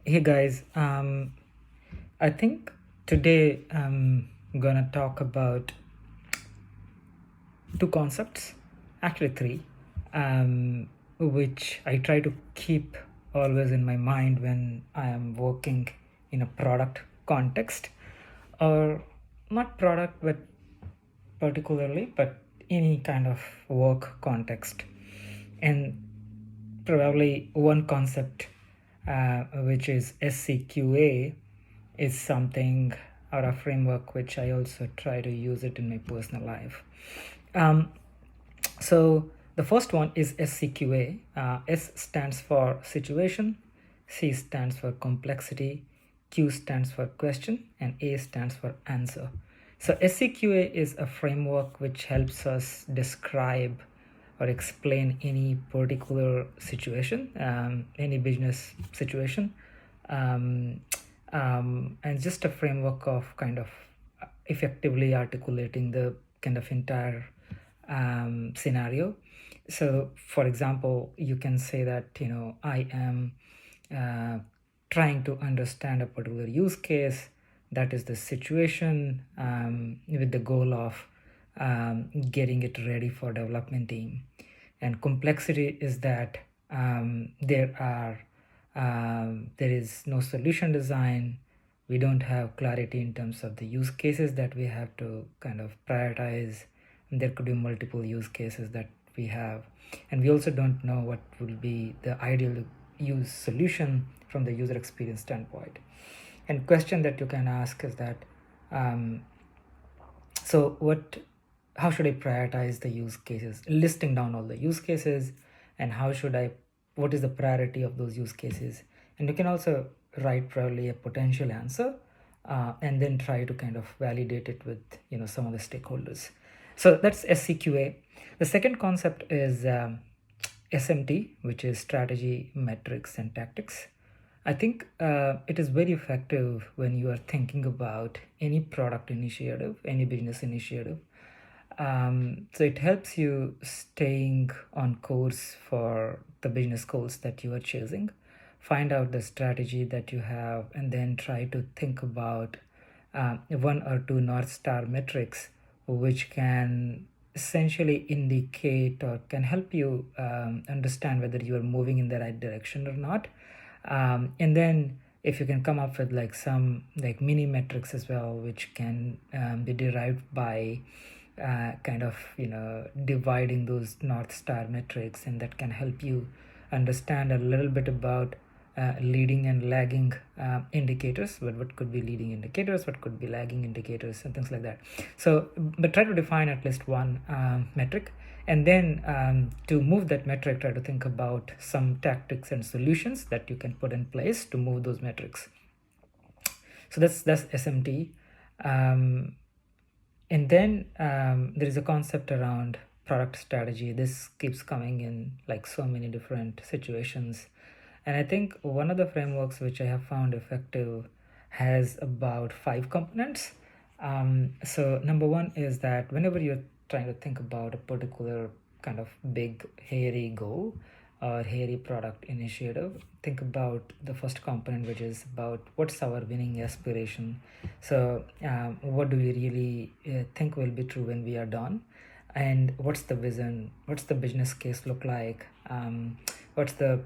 Hey guys, I think today I'm gonna talk about two concepts, actually three, which I try to keep always in my mind when I am working in a product context, or not product, but particularly, but any kind of work context. And probably one concept, which is SCQA, is something or a framework which I also try to use it in my personal life. Um, so the first one is SCQA. S stands for situation, C stands for complexity, Q stands for question, and A stands for answer. So SCQA is a framework which helps us describe or explain any particular situation, any business situation, um, and just a framework of kind of effectively articulating the kind of entire scenario. So, for example, you can say that, I am uh, trying to understand a particular use case, that is the situation, with the goal of getting it ready for development team. And complexity is that there is no solution design. We don't have clarity in terms of the use cases that we have to kind of prioritize. And there could be multiple use cases that we have, and we also don't know what will be the ideal use solution from the user experience standpoint. And question that you can ask is that, um, so what how should I prioritize the use cases, listing down all the use cases, and what is the priority of those use cases. And you can also write probably a potential answer, and then try to kind of validate it with some of the stakeholders. So that's SCQA. The second concept is SMT, which is strategy, metrics, and tactics. I think it is very effective when you are thinking about any product initiative, any business initiative. So it helps you staying on course for the business goals that you are chasing. Find out the strategy that you have, and then try to think about one or two North Star metrics, which can essentially indicate or can help you understand whether you are moving in the right direction or not. And then if you can come up with like some like mini metrics as well, which can be derived by kind of dividing those North Star metrics, and that can help you understand a little bit about leading and lagging indicators. What could be leading indicators, what could be lagging indicators, and things like that. So but try to define at least one metric, and then to move that metric, try to think about some tactics and solutions that you can put in place to move those metrics. So that's SMT. And then there is a concept around product strategy. This keeps coming in like so many different situations. And I think one of the frameworks which I have found effective has about 5 components. So, number one is that whenever you're trying to think about a particular kind of big, hairy goal or hairy product initiative, think about the first component, which is about what's our winning aspiration. So, what do we really think will be true when we are done? And what's the vision? What's the business case look like? What's the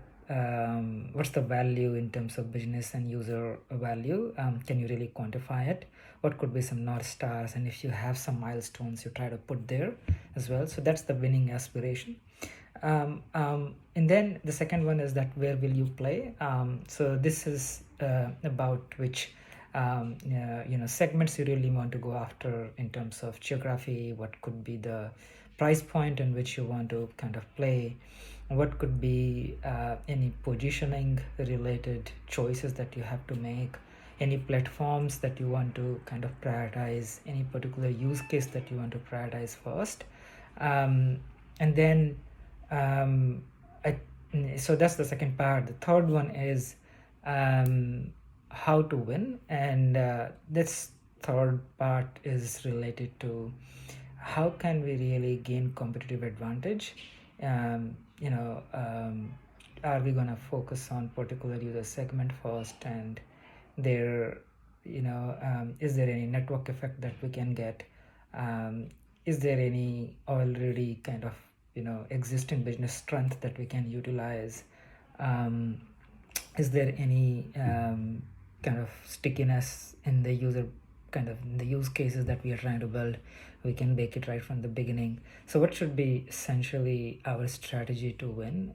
what's the value in terms of business and user value? Can you really quantify it? What could be some North Stars? And if you have some milestones, you try to put there as well. So that's the winning aspiration. And then the second one is that where will you play? So this is about which segments you really want to go after in terms of geography. What could be the price point in which you want to kind of play? What could be any positioning related choices that you have to make? Any platforms that you want to kind of prioritize? Any particular use case that you want to prioritize first? And then um, I, so that's the second part. The third one is how to win, and this third part is related to how can we really gain competitive advantage, um, you know um, are we going to focus on particular user segment first, and there, is there any network effect that we can get? Is there any already kind of existing business strength that we can utilize? Is there any kind of stickiness in the user kind of in the use cases that we are trying to build? We can bake it right from the beginning. So what should be essentially our strategy to win?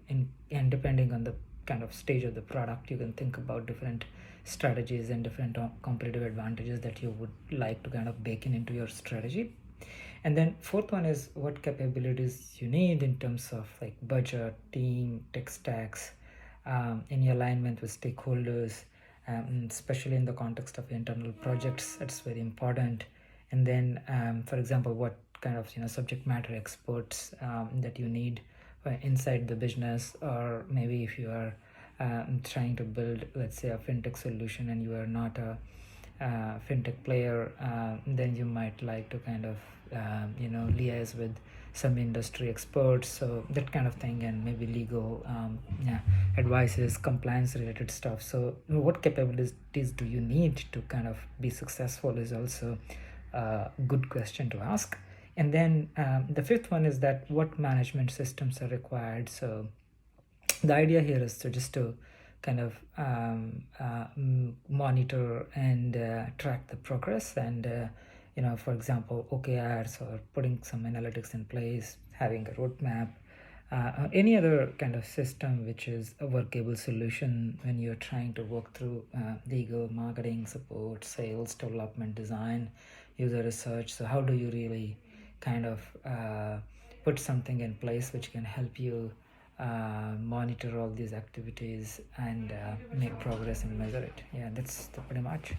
And depending on the kind of stage of the product, you can think about different strategies and different competitive advantages that you would like to kind of bake into your strategy. And then fourth one is what capabilities you need in terms of like budget, team, tech stacks, any alignment with stakeholders, especially in the context of internal projects. That's very important. And then, for example, what kind of subject matter experts that you need inside the business, or maybe if you are trying to build, let's say, a fintech solution and you are not a fintech player, then you might like to kind of liaise with some industry experts, so that kind of thing, and maybe legal advices, compliance related stuff. So what capabilities do you need to kind of be successful is also a good question to ask. And then the fifth one is that what management systems are required. So the idea here is to just to kind of monitor and track the progress, and for example, OKRs, or putting some analytics in place, having a roadmap, any other kind of system which is a workable solution when you're trying to work through legal, marketing, support, sales, development, design, user research. So how do you really kind of put something in place which can help you monitor all these activities and make progress and measure it? Yeah, that's pretty much.